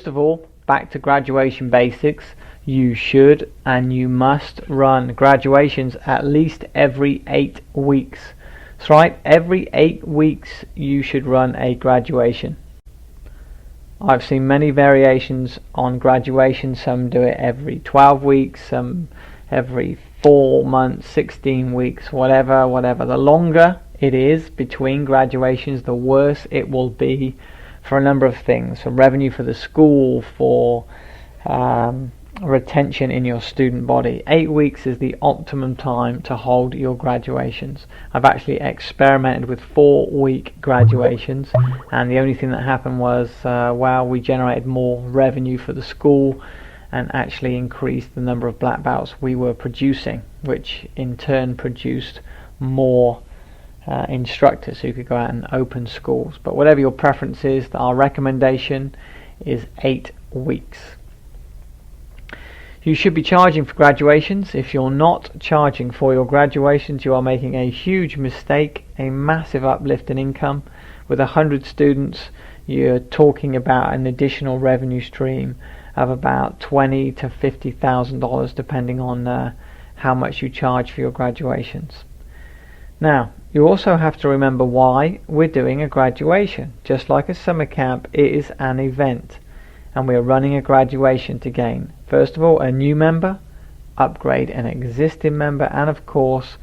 First of all, back to graduation basics. You should and you must run graduations at least every 8 weeks. That's right, every 8 weeks you should run a graduation. I've seen many variations on graduation. Some do it every 12 weeks, some every 4 months, 16 weeks, whatever. The longer it is between graduations, the worse it will be for a number of things, for revenue for the school, for retention in your student body. 8 weeks is the optimum time to hold your graduations. I've actually experimented with 4-week graduations, and the only thing that happened was we generated more revenue for the school and actually increased the number of black belts we were producing, which in turn produced more instructors who could go out and open schools. But whatever your preference is, our recommendation is 8 weeks. You should be charging for graduations. If you're not charging for your graduations, you are making a huge mistake, a massive uplift in income. With 100 students, you're talking about an additional revenue stream of about $20,000 to $50,000 depending on how much you charge for your graduations. Now, you also have to remember why we're doing a graduation. Just like a summer camp, it is an event, and we are running a graduation to gain, first of all, a new member, upgrade an existing member, and of course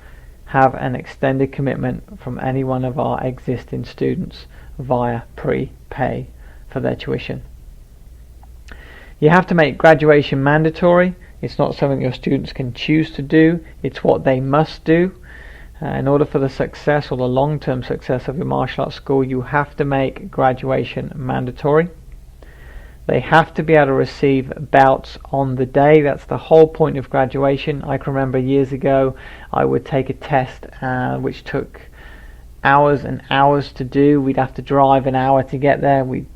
have an extended commitment from any one of our existing students via prepay for their tuition. You have to make graduation mandatory. It's not something your students can choose to do, it's what they must do. In order for the success or the long-term success of your martial arts school, you have to make graduation mandatory. They have to be able to receive belts on the day. That's the whole point of graduation. I can remember years ago I would take a test which took hours and hours to do. We'd have to drive an hour to get there. We'd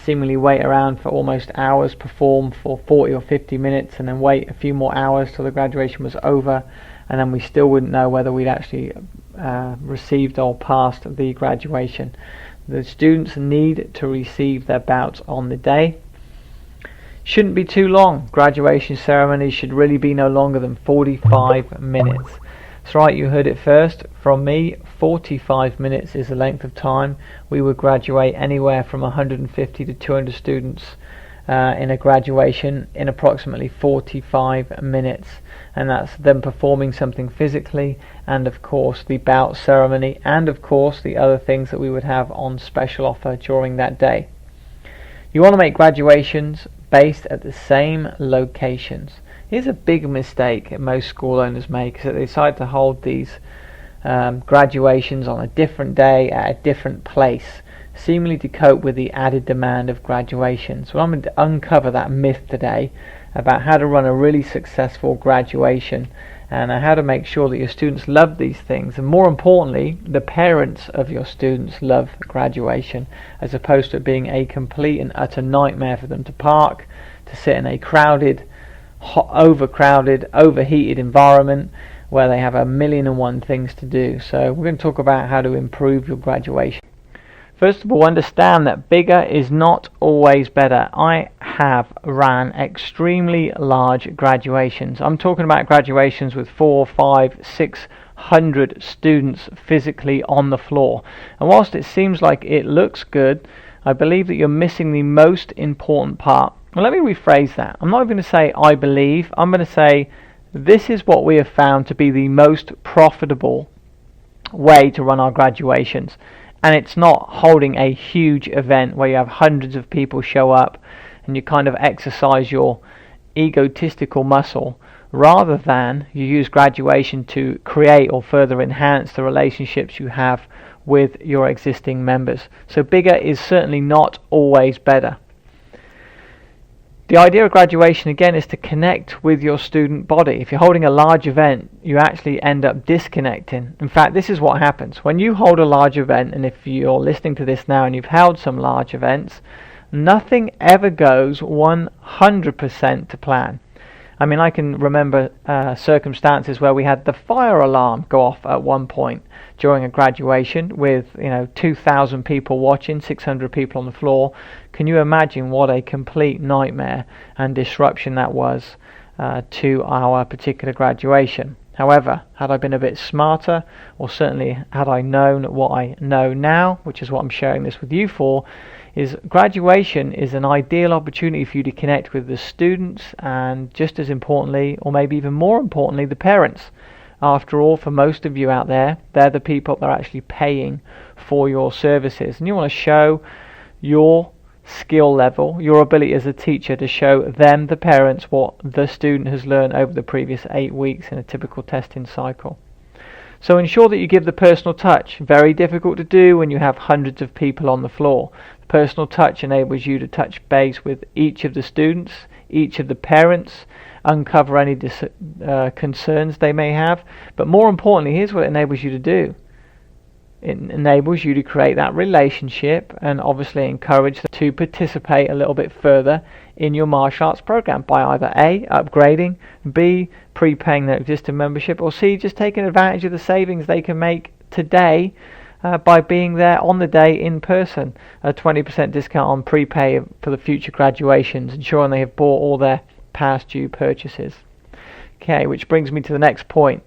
seemingly wait around for almost hours, perform for 40 or 50 minutes, and then wait a few more hours till the graduation was over, and then we still wouldn't know whether we'd actually received or passed the graduation. The students need to receive their bouts on the day. Shouldn't be too long. Graduation ceremonies should really be no longer than 45 minutes. That's right, you heard it first from me. 45 minutes is the length of time. We would graduate anywhere from 150 to 200 students in a graduation in approximately 45 minutes, and that's them performing something physically, and of course the bout ceremony, and of course the other things that we would have on special offer during that day. You want to make graduations based at the same locations. Here's a big mistake that most school owners make, is that they decide to hold these graduations on a different day at a different place, seemingly to cope with the added demand of graduation. So I'm going to uncover that myth today about how to run a really successful graduation and how to make sure that your students love these things, and more importantly, the parents of your students love graduation, as opposed to it being a complete and utter nightmare for them to park, to sit in a crowded, overcrowded, overheated environment where they have 1,000,001 things to do. So we're going to talk about how to improve your graduation. First of all, understand that bigger is not always better. I have ran extremely large graduations. I'm talking about graduations with 400, 500, 600 students physically on the floor. And whilst it seems like it looks good, I believe that you're missing the most important part. Well, let me rephrase that. I'm not going to say I believe. I'm going to say this is what we have found to be the most profitable way to run our graduations. And it's not holding a huge event where you have hundreds of people show up and you kind of exercise your egotistical muscle, rather than you use graduation to create or further enhance the relationships you have with your existing members. So bigger is certainly not always better. The idea of graduation, again, is to connect with your student body. If you're holding a large event, you actually end up disconnecting. In fact, this is what happens. When you hold a large event, and if you're listening to this now and you've held some large events, nothing ever goes 100% to plan. I mean, I can remember circumstances where we had the fire alarm go off at one point during a graduation with 2,000 people watching, 600 people on the floor. Can you imagine what a complete nightmare and disruption that was to our particular graduation? However, had I been a bit smarter, or certainly had I known what I know now, which is what I'm sharing this with you for, is graduation is an ideal opportunity for you to connect with the students and, just as importantly, or maybe even more importantly, the parents. After all, for most of you out there, they're the people that are actually paying for your services, and you want to show your skill level, your ability as a teacher to show them, the parents, what the student has learned over the previous 8 weeks in a typical testing cycle. So ensure that you give the personal touch. Very difficult to do when you have hundreds of people on the floor. The personal touch enables you to touch base with each of the students, each of the parents, uncover any concerns they may have. But more importantly, here's what it enables you to do. It enables you to create that relationship and obviously encourage them to participate a little bit further in your martial arts program by either A, upgrading, B, prepaying their existing membership, or C, just taking advantage of the savings they can make today by being there on the day in person. A 20% discount on prepay for the future graduations, ensuring they have bought all their past due purchases. Okay, which brings me to the next point.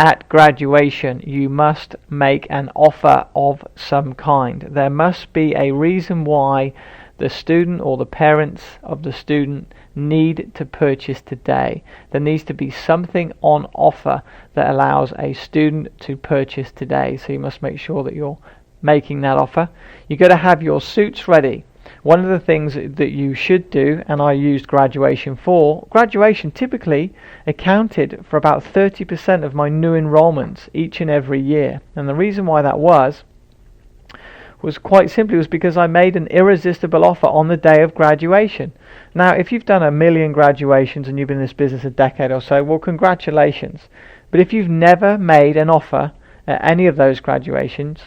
At graduation, you must make an offer of some kind. There must be a reason why the student or the parents of the student need to purchase today. There needs to be something on offer that allows a student to purchase today. So you must make sure that you're making that offer. You've got to have your suits ready. One of the things that you should do, and I used graduation typically accounted for about 30% of my new enrollments each and every year. And the reason why that was quite simply because I made an irresistible offer on the day of graduation. Now, if you've done 1 million graduations and you've been in this business a decade or so, well, congratulations. But if you've never made an offer at any of those graduations,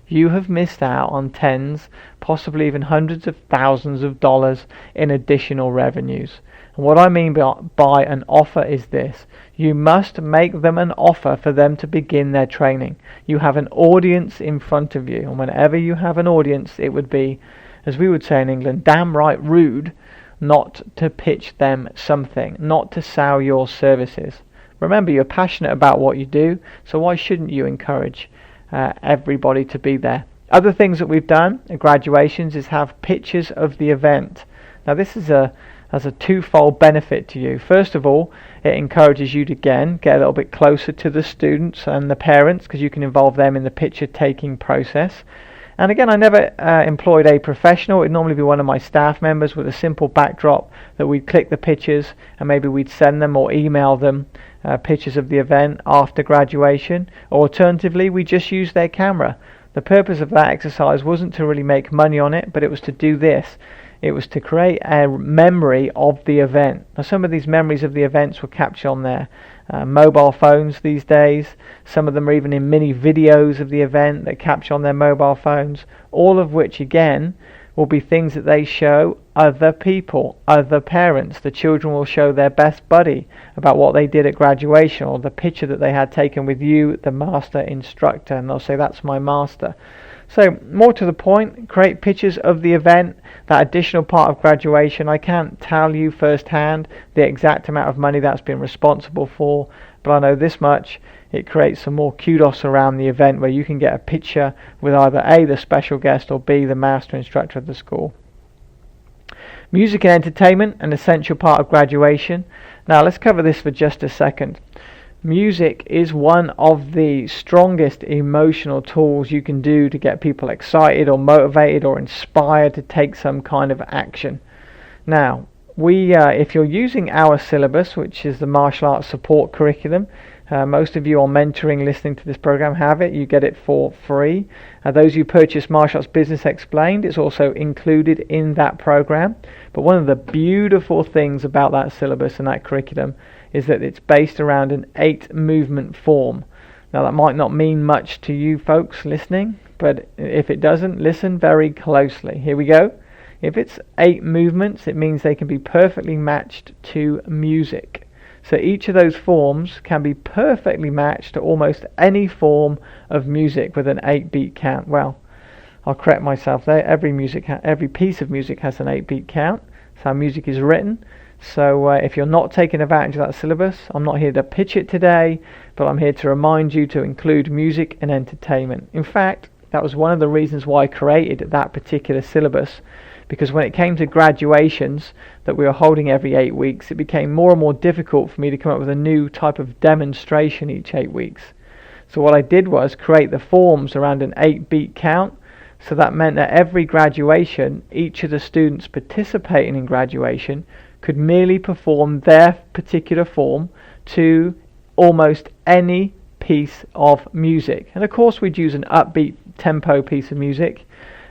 you have missed out on tens, possibly even hundreds of thousands of dollars in additional revenues. And what I mean by an offer is this. You must make them an offer for them to begin their training. You have an audience in front of you, and whenever you have an audience, it would be, as we would say in England, damn right rude not to pitch them something, not to sell your services. Remember, you're passionate about what you do, so why shouldn't you encourage everybody to be there? Other things that we've done at graduations is have pictures of the event. Now this is has a twofold benefit to you. First of all, it encourages you to again get a little bit closer to the students and the parents, because you can involve them in the picture taking process. And again, I never employed a professional. It would normally be one of my staff members with a simple backdrop that we'd click the pictures and maybe we'd send them or email them pictures of the event after graduation. Or alternatively, we just use their camera. The purpose of that exercise wasn't to really make money on it, but it was to do this. It was to create a memory of the event. Now, some of these memories of the events were captured on their mobile phones these days. Some of them are even in mini videos of the event that capture on their mobile phones. All of which, again, will be things that they show other people, other parents. The children will show their best buddy about what they did at graduation, or the picture that they had taken with you, the master instructor, and they'll say, that's my master. So, more to the point, create pictures of the event, that additional part of graduation. I can't tell you firsthand the exact amount of money that's been responsible for, but I know this much. It creates some more kudos around the event where you can get a picture with either A, the special guest, or B, the master instructor of the school. Music and entertainment, an essential part of graduation. Now let's cover this for just a second. Music is one of the strongest emotional tools you can do to get people excited or motivated or inspired to take some kind of action. Now, if you're using our syllabus, which is the martial arts support curriculum, most of you on mentoring listening to this program have it. You get it for free. Those who purchase Martial Arts Business Explained, it's also included in that program. But one of the beautiful things about that syllabus and that curriculum is that it's based around an 8 movement form. Now that might not mean much to you folks listening, but if it doesn't, listen very closely. Here we go. If it's 8 movements, it means they can be perfectly matched to music. So each of those forms can be perfectly matched to almost any form of music with an 8-beat count. Well, I'll correct myself there. Every piece of music has an 8-beat count. That's how music is written. So if you're not taking advantage of that syllabus, I'm not here to pitch it today, but I'm here to remind you to include music and entertainment. In fact, that was one of the reasons why I created that particular syllabus, because when it came to graduations that we were holding every 8 weeks, it became more and more difficult for me to come up with a new type of demonstration each 8 weeks. So what I did was create the forms around an 8-beat count. So that meant that every graduation, each of the students participating in graduation could merely perform their particular form to almost any piece of music. And of course we'd use an upbeat tempo piece of music,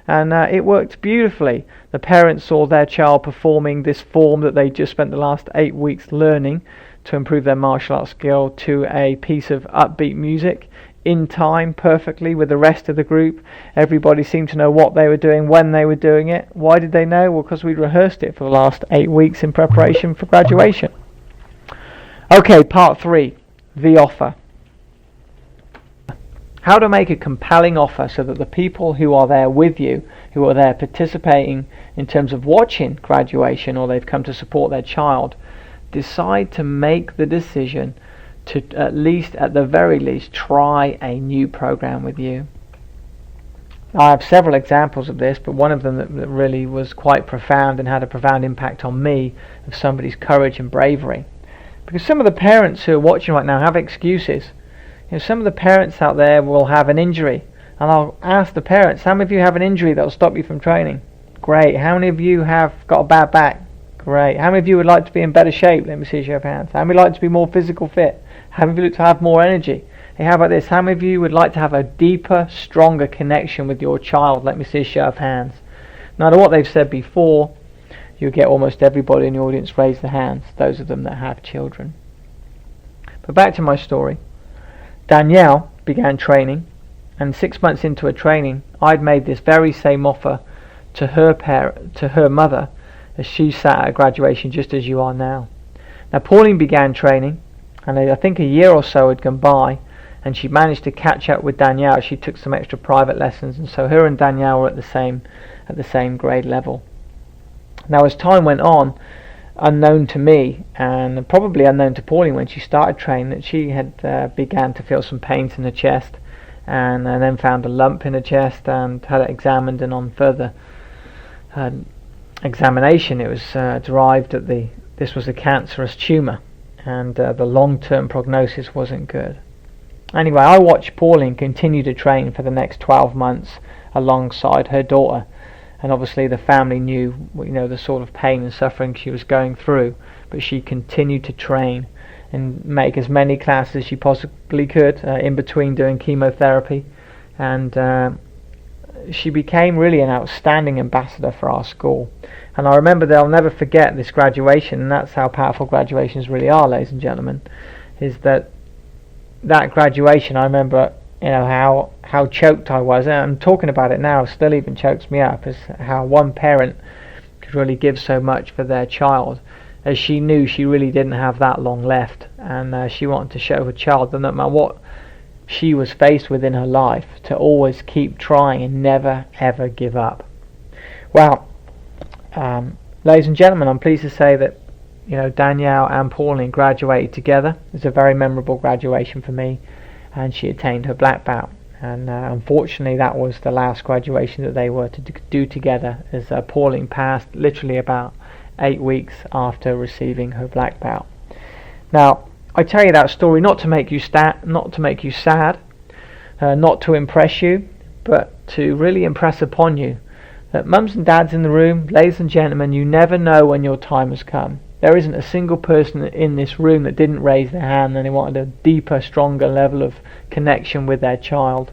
and it worked beautifully. The parents saw their child performing this form that they just spent the last 8 weeks learning to improve their martial arts skill to a piece of upbeat music in time perfectly with the rest of the group. Everybody seemed to know what they were doing, when they were doing it. Why did they know? Well, because we'd rehearsed it for the last 8 weeks in preparation for graduation. Okay, part 3, the offer. How to make a compelling offer so that the people who are there with you, who are there participating in terms of watching graduation, or they've come to support their child, decide to make the decision to at the very least try a new program with you. I have several examples of this, but one of them that really was quite profound and had a profound impact on me, of somebody's courage and bravery. Because some of the parents who are watching right now have excuses. Some of the parents out there will have an injury, and I'll ask the parents, how many of you have an injury that will stop you from training? Great. How many of you have got a bad back? Great. How many of you would like to be in better shape? Let me see a show of hands. How many would like to be more physical fit? How many of you would like to have more energy? Hey, how about this? How many of you would like to have a deeper, stronger connection with your child? Let me see a show of hands. No matter what they've said before, you'll get almost everybody in the audience raise their hands, those of them that have children. But back to my story. Danielle began training, and 6 months into her training, I'd made this very same offer to her mother, as she sat at graduation just as you are now. Now Pauline began training, and I think a year or so had gone by, and she managed to catch up with Danielle. She took some extra private lessons, and so her and Danielle were at the same grade level. Now as time went on, unknown to me, and probably unknown to Pauline when she started training, that she had began to feel some pains in her chest, and then found a lump in her chest and had it examined, and on further examination it was derived that this was a cancerous tumour, and the long-term prognosis wasn't good. Anyway, I watched Pauline continue to train for the next 12 months alongside her daughter, and obviously the family knew, the sort of pain and suffering she was going through, but she continued to train and make as many classes as she possibly could in between doing chemotherapy, and she became really an outstanding ambassador for our school. And I remember that I'll never forget this graduation, and that's how powerful graduations really are, ladies and gentlemen, is that graduation, I remember how choked I was, and I'm talking about it now, still even chokes me up, is how one parent could really give so much for their child, as she knew she really didn't have that long left, and she wanted to show her child that no matter what she was faced with in her life, to always keep trying and never ever give up. Well, ladies and gentlemen, I'm pleased to say that Danielle and Pauline graduated together. It was a very memorable graduation for me, and she attained her black belt, and unfortunately that was the last graduation that they were to do together, as Pauline passed literally about 8 weeks after receiving her black belt. Now I tell you that story not to make you sad, not to impress you, but to really impress upon you that mums and dads in the room, ladies and gentlemen, you never know when your time has come. There isn't a single person in this room that didn't raise their hand and they wanted a deeper, stronger level of connection with their child.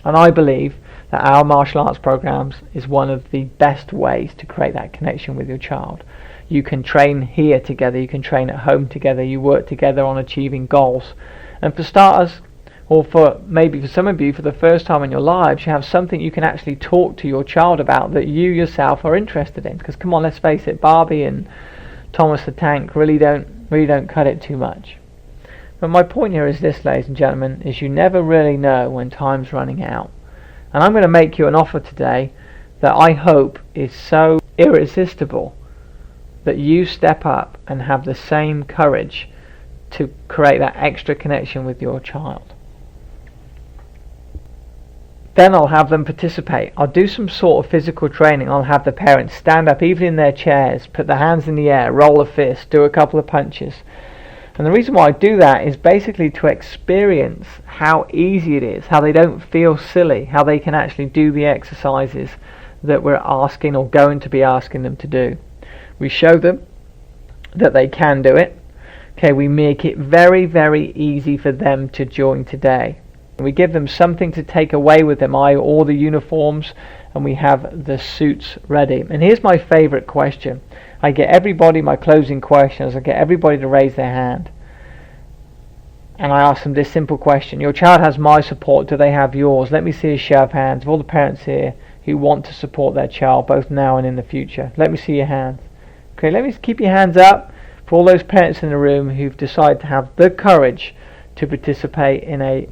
And I believe that our martial arts programs is one of the best ways to create that connection with your child. You can train here together, you can train at home together, you work together on achieving goals. And for starters, or for maybe for some of you, for the first time in your lives, you have something you can actually talk to your child about that you yourself are interested in. Because come on, let's face it, Barbie and Thomas the Tank really don't really don't cut it too much. But my point here is this, ladies and gentlemen, is you never really know when time's running out. And I'm going to make you an offer today that I hope is so irresistible that you step up and have the same courage to create that extra connection with your child. Then I'll have them participate. I'll do some sort of physical training. I'll have the parents stand up even in their chairs, put their hands in the air, roll a fist, do a couple of punches. And the reason why I do that is basically to experience how easy it is, how they don't feel silly, how they can actually do the exercises that we're asking or going to be asking them to do. We show them that they can do it. Okay, we make it very, very easy for them to join today. We give them something to take away with them, all the uniforms, and we have the suits ready. And here's my favorite question. I get everybody, my closing questions, I get everybody to raise their hand. And I ask them this simple question. Your child has my support, do they have yours? Let me see a show of hands of all the parents here who want to support their child both now and in the future. Let me see your hands. Okay, let me keep your hands up for all those parents in the room who've decided to have the courage to participate in a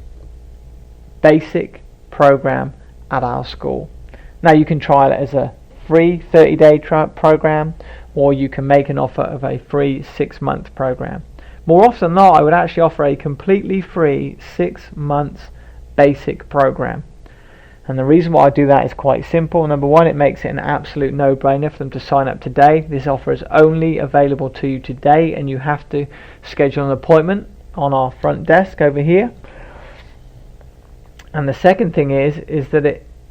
basic program at our school. Now you can try it as a free 30-day program, or you can make an offer of a free 6-month program. More often than not, I would actually offer a completely free 6 months basic program. And the reason why I do that is quite simple. Number one, it makes it an absolute no-brainer for them to sign up today. This offer is only available to you today, and you have to schedule an appointment on our front desk over here. And the second thing is that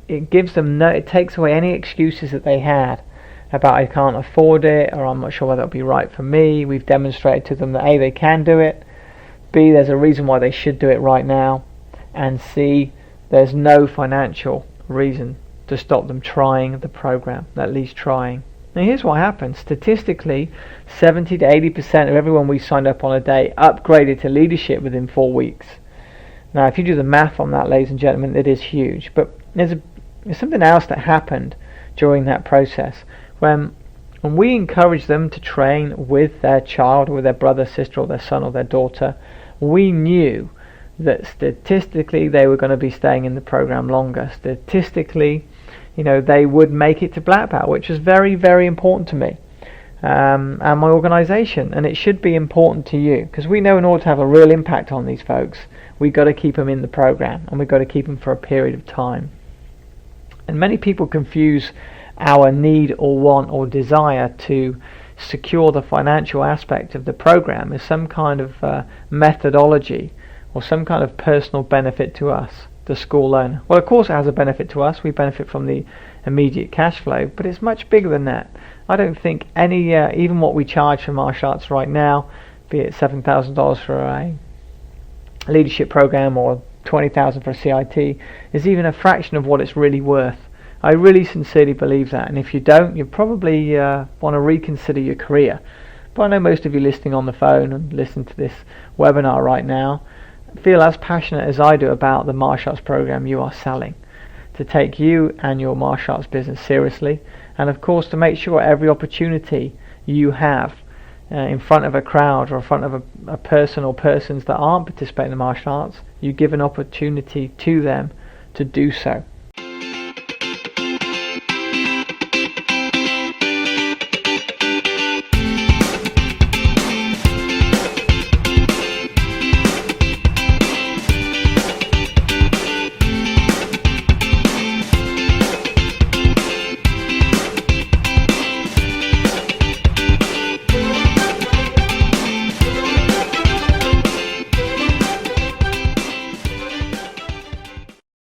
it gives them it takes away any excuses that they had about I can't afford it, or I'm not sure whether it'll be right for me. We've demonstrated to them that A, they can do it, B, there's a reason why they should do it right now, and C, there's no financial reason to stop them trying the program, at least trying. Now here's what happens. Statistically, 70 to 80% of everyone we signed up on a day upgraded to leadership within 4 weeks. Now if you do the math on that, ladies and gentlemen, it is huge. But there's something else that happened during that process. When we encouraged them to train with their child, or with their brother, sister, or their son, or their daughter, we knew that statistically they were going to be staying in the program longer. Statistically, they would make it to black belt, which was very, very important to me and my organisation, and it should be important to you, because we know in order to have a real impact on these folks, we've got to keep them in the program, and we've got to keep them for a period of time. And many people confuse our need or want or desire to secure the financial aspect of the program as some kind of methodology or some kind of personal benefit to us, the school owner. Well, of course it has a benefit to us. We benefit from the immediate cash flow, but it's much bigger than that. I don't think any, even what we charge for martial arts right now, be it $7,000 for a leadership program or $20,000 for a CIT, is even a fraction of what it's really worth. I really sincerely believe that, and if you don't, you probably want to reconsider your career. But I know most of you listening on the phone and listening to this webinar right now feel as passionate as I do about the martial arts program you are selling, to take you and your martial arts business seriously, and of course to make sure every opportunity you have in front of a crowd or in front of a person or persons that aren't participating in the martial arts, you give an opportunity to them to do so.